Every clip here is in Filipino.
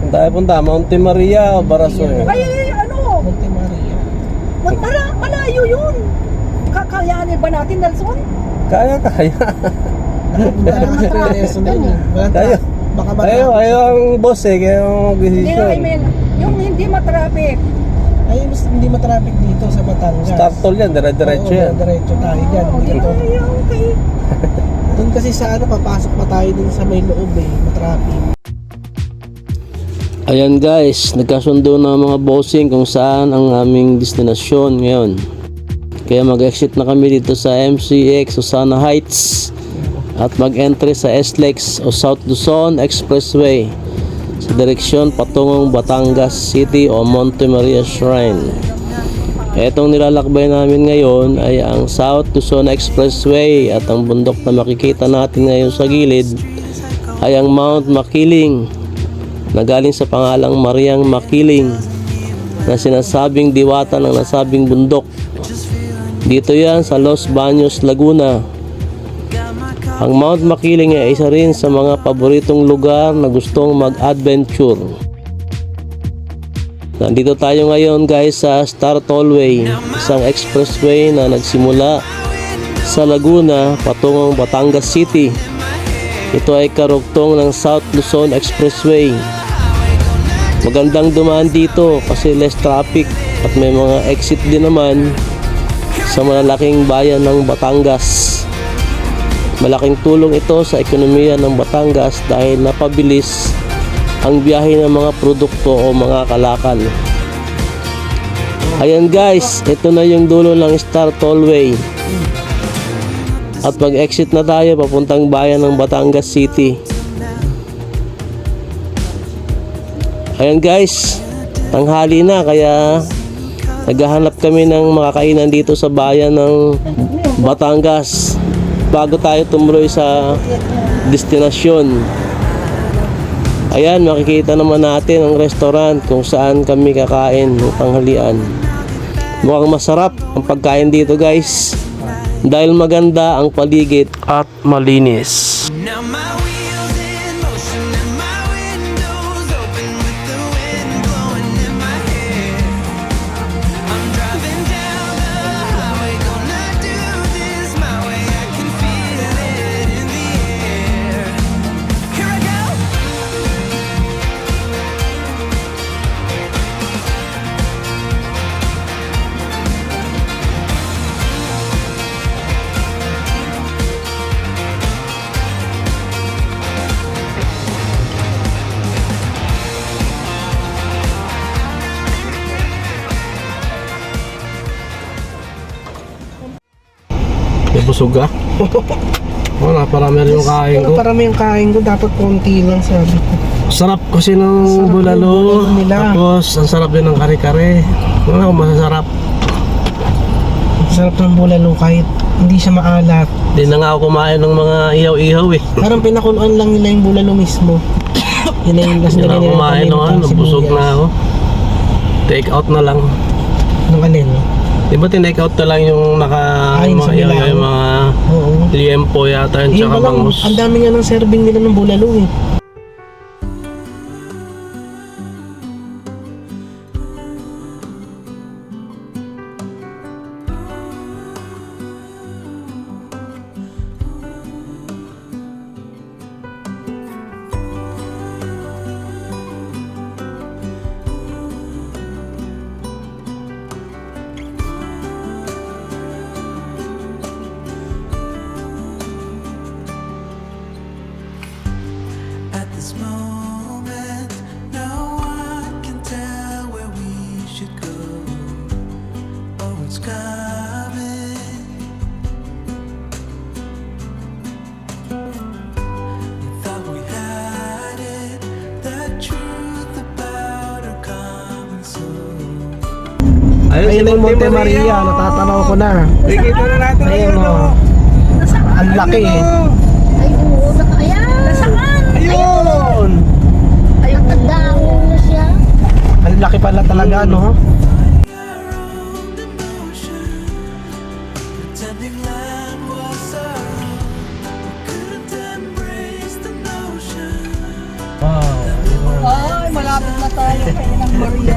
Tayo punta, Monte Maria o Barasoy? Ay, ano? Monte Maria. Malayo yun. Kakayanin ba natin, Nelson? Kaya. Nakapunta na kasi kay Nelson din eh. Tayo. Baka Tayo ang boss eh, kaya ang Hindi nga, I decision. mean, yung hindi matraffic. Ay, mas hindi matraffic dito sa Batangas. Start toll yan, dire-diretso yan. Diretso tayo dyan. Dito. Okay. Doon kasi sa ano, papasok pa tayo din sa may loob eh. Matraffic. Ayan guys, nagkasundo na mga bossing kung saan ang aming destinasyon ngayon. Kaya mag-exit na kami dito sa MCX Osana Heights at mag-entry sa SLEX o South Luzon Expressway sa direksyon patungong Batangas City o Monte Maria Shrine. Etong nilalakbay namin ngayon ay ang South Luzon Expressway at ang bundok na makikita natin ngayon sa gilid ay ang Mount Makiling na galing sa pangalang Mariang Makiling na sinasabing diwata ng nasabing bundok. Dito yan sa Los Baños, Laguna. Ang Mount Makiling ay isa rin sa mga paboritong lugar na gustong mag-adventure. Nandito tayo ngayon guys sa Star Tollway, isang expressway na nagsimula sa Laguna patungong Batangas City. Ito ay karugtong ng South Luzon Expressway. Magandang dumaan dito kasi less traffic at may mga exit din naman sa malalaking bayan ng Batangas. Malaking tulong ito sa ekonomiya ng Batangas dahil napabilis ang biyahe ng mga produkto o mga kalakal. Ayan guys, ito na yung dulo ng Star Tollway. At mag-exit na tayo papuntang bayan ng Batangas City. Ayan guys, tanghali na kaya naghahanap kami ng makakainan dito sa bayan ng Batangas bago tayo tumuloy sa destinasyon. Ayan, makikita naman natin ang restaurant kung saan kami kakain ng tanghalian. Mukhang masarap ang pagkain dito guys dahil maganda ang paligid at malinis. Now my wheels in motion and my windows open with the wind blowing in my hair. I'm driving down the highway, gonna do this my way. I can feel it in the air. Here I go. May busog ka? Oo, naparami rin yung kain ko. Parami yung kain ko, dapat konti lang sabi ko. Sarap kasi ng bulalo. bulalo nila. Tapos, ang sarap din ng kare-kare. Ano, masasarap. Sarap ng bulalo kahit hindi siya maalat. Hindi na nga ako kumain ng mga ihaw-ihaw eh. Parang pinakuluan lang nila yung bulalo mismo. Yun na yung Hindi na ako kumain ng ano, busog na ako. Take out na lang. Nung alin? Di ba tinake out na lang yung Ay, sa yung Milao. mga Oo. liempo yata yun, Yun tsaka pa lang, bangus. ang dami nga ng serving nila ng bulalo eh. At this moment, no one can tell where we should go or what's coming. We thought we had it, the truth about our common soul. Ayun yung Monte Maria, natatanaw ko na. Nakikita na natin Ayun o. Ang laki eh. Ay, oo, ayan. Nasaan? Ayun! Ay, tandaan na siya. Ang laki pala talaga no. Around an ocean, pretending land was our own. We couldn't embrace the notion. Wow. Ay, Ay, malapit na tayo kay Nang Maria.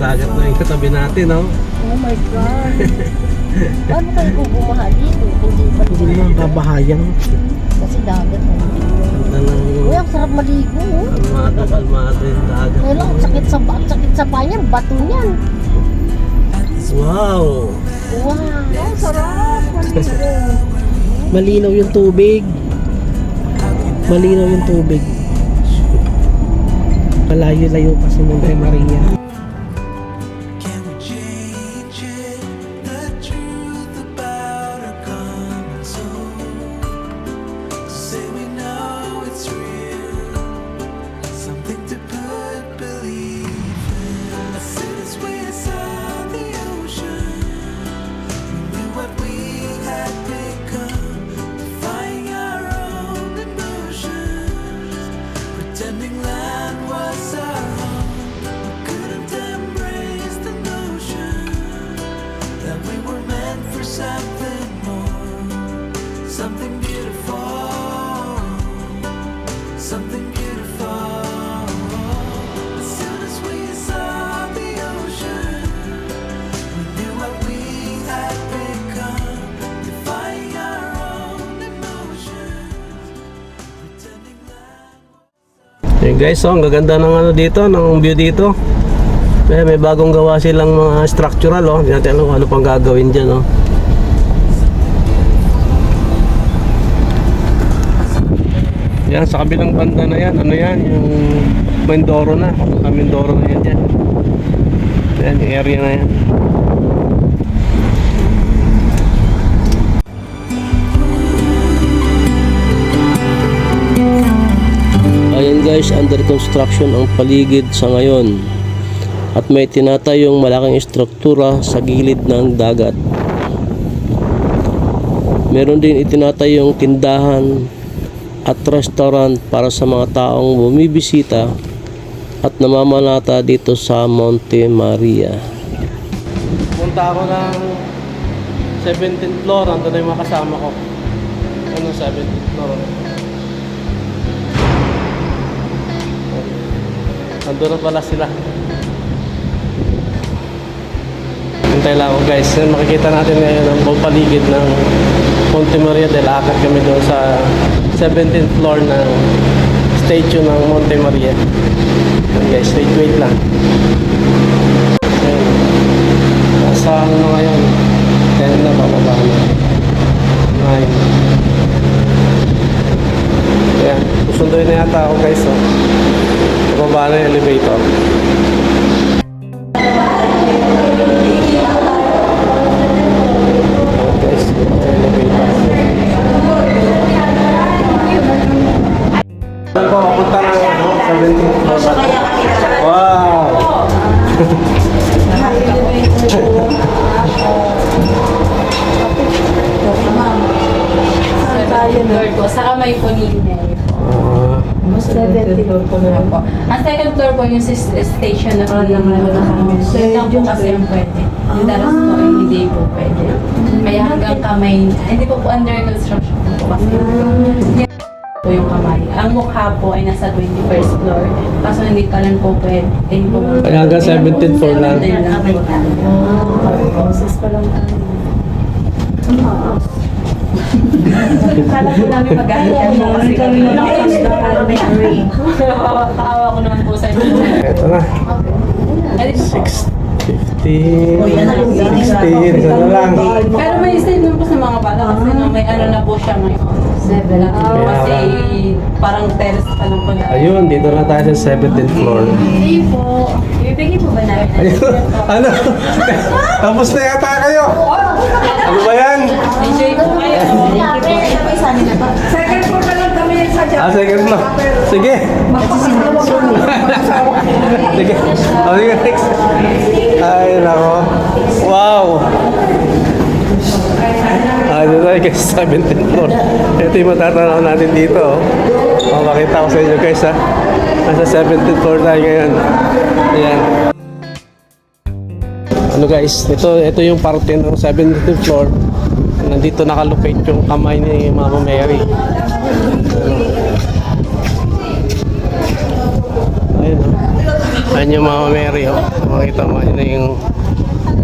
Dagat na yung katabi natin, no? Oh my God. Paano kayo bubumaha dito? Hindi pa Hindi naman babahayan. kasi dagat. Ganda ng Uy, ang sarap maligo. Oh. kalmado yung dagat. Pero ang sakit sa bayan, bato niyan. Wow! Wow. Ang sarap. Maligo. Malinaw yung tubig. Malinaw yung tubig. Malayo-layo pa si Monte Maria. Can we change it? The truth about our common soul. Say we know it's real. Something to put belief in. As soon as we saw the ocean, we knew what we had become. Defying our own emotions, pretending land was our home. We couldn't embrace the notion that we were meant for something more, something beautiful, something beautiful. As soon as we saw the ocean, we knew what we had become, defying our own emotions, pretending land. Hey guys, ang gaganda ng ano dito, ng view dito. May bagong gawa silang mga structural, oh. Hindi natin alam kung ano pang gagawin dyan, oh. Yan, sa kabilang banda na yan, ano yan, yung Mindoro na. Mindoro na yan dyan. Yan, yung area na yan. Ayan guys, under construction ang paligid sa ngayon. At may tinatayong malaking struktura sa gilid ng dagat. Meron din itinatayong tindahan at restaurant para sa mga taong bumibisita at namamalata dito sa Monte Maria. Punta ako ng 17th floor, ando na yung mga kasama ko. Ano 17th floor? Ando na pala sila. Hintay lang ako guys. Makikita natin ngayon ang buong paligid ng Monte Maria. Dahil akit kami doon sa 17th floor ng statue ng Monte Maria. Ayan guys, wait lang. Ayan. Nasa ano na ngayon? 10 na, bababa na. 9. Ayan, susunduin na yata ako guys. Oh. Bababa na yung elevator. Guys, elevator. Ako, punta na ako. 17th floor. Wow! Floor po, sa kamay po ninyo. Ang second floor po yung station na po yung yun lang po kasi yung pwede. Yung daras po ay hindi po pwede. Kaya hanggang kamay, hindi po under construction po kasi yan po yung kamay. Ang mukha po ay nasa 21st floor. Kaso hindi ka lang po pwede. Hindi po Kaya hanggang 17th floor lang. Process pa lang tayo. Kala ko namin mag-ahit kasi kami nakakawa ko naman po sa inyo. Ito na. 6:50. 16. Isa na lang. Pero may save naman po sa mga bata kasi may ano na po siya ngayon. 7 na. Kasi parang terrace pa lang po na. Ayun, dito na tayo sa 17th floor. Hindi po. Ibigay po ba namin? Ayun, ano? Tapos na yata kayo. Ano ba yan? Enjoy po kayo. Second floor na lang kami sa Second floor. Sige. Sige. Oh, sige, next. Ay, nako. Wow. Dito tayo guys, 17th floor. Ito yung matatanaw natin dito. Oh, makita ko sa inyo guys ha. Nasa 17th floor tayo ngayon. Ayan. Ano guys, ito yung parte ng 17th floor. Nandito nakalocate yung kamay ni Mama Mary. makita mo yun na yung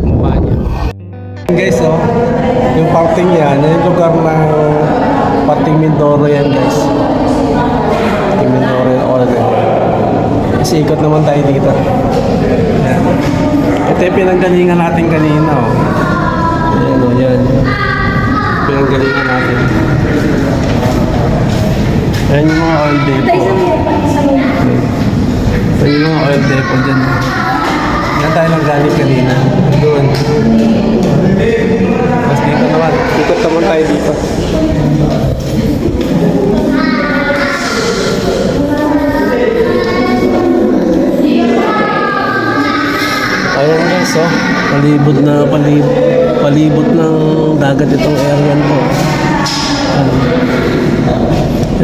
mukha niya. Guys, oh, yung parting yan, yung lugar ng parting Mindoro yan, guys. Parting Mindoro yan, order. Kasi ikot naman tayo dito. Yan. Ito yung pinanggalingan natin kanina, oh. Ayan, oh, yan. Pinanggalingan natin. Ayan yung mga oil depot. Ayan yung mga oil depot dyan. Yan tayo lang galing kanina. Doon. Mas dito naman. Ikot naman tayo dito. Ayan guys, oh. Palibot ng dagat itong area to.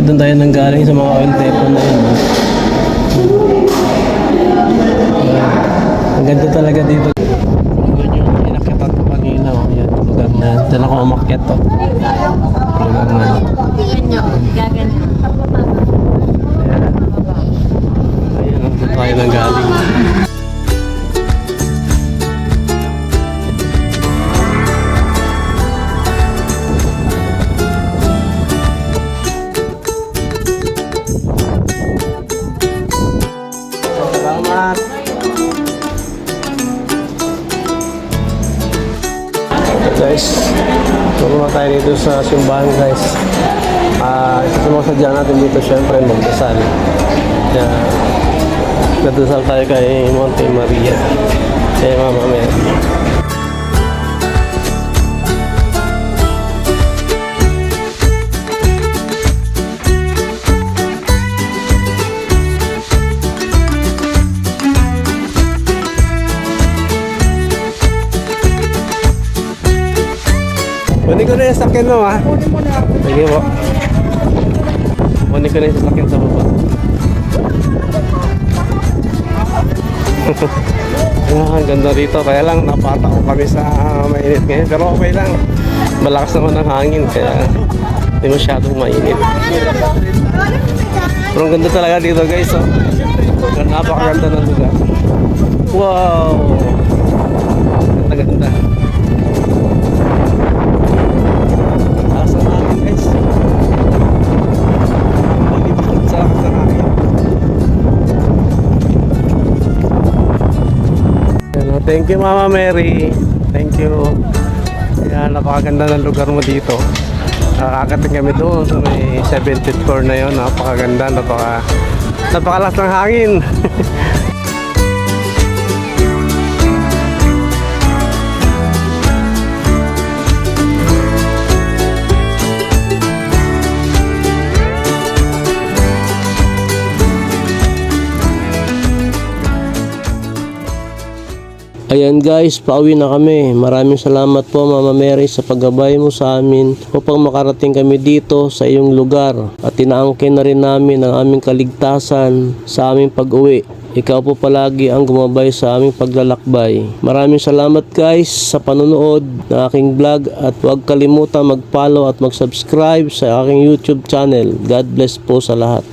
Doon tayo nang galing sa mga oil depot na yun. Ang ganda talaga dito. Yun yung inakyatan ko kanina. Oh. Yan, lugar na. Diyan ako umakyat to. Lugar na. Ganyan. Gaganyan. Ayan. Ayan, doon tayo nang galing. Salamat. Guys, pumunta tayo dito sa simbahan guys. Isa sa mga sadya natin dito syempre magdasal. Kaya nagdasal tayo kay Monte Maria. Kay Mama Mary. Kunin ko na yung sakyan mo ha. Sige po. Kunin ko na yung sakyan sa baba. Ang ganda rito. Kaya lang napatako kami sa mainit ngayon. Pero okay lang. Malakas naman ang hangin. Kaya hindi masyadong mainit. Pero ang ganda talaga dito guys. Oh. Napakaganda ng lugar. Wow! Ganda-ganda. Thank you Mama Mary. Thank you. Yan, napakaganda ng lugar mo dito. Nakakating kami doon sa may 17th floor na yon. Napakaganda, napakalas ng hangin. Ayan guys, pauwi na kami. Maraming salamat po Mama Mary sa paggabay mo sa amin upang makarating kami dito sa iyong lugar. At inaangkin na rin namin ang aming kaligtasan sa aming pag-uwi. Ikaw po palagi ang gumabay sa aming paglalakbay. Maraming salamat guys sa panonood ng aking vlog at huwag kalimutan mag-follow at mag-subscribe sa aking YouTube channel. God bless po sa lahat.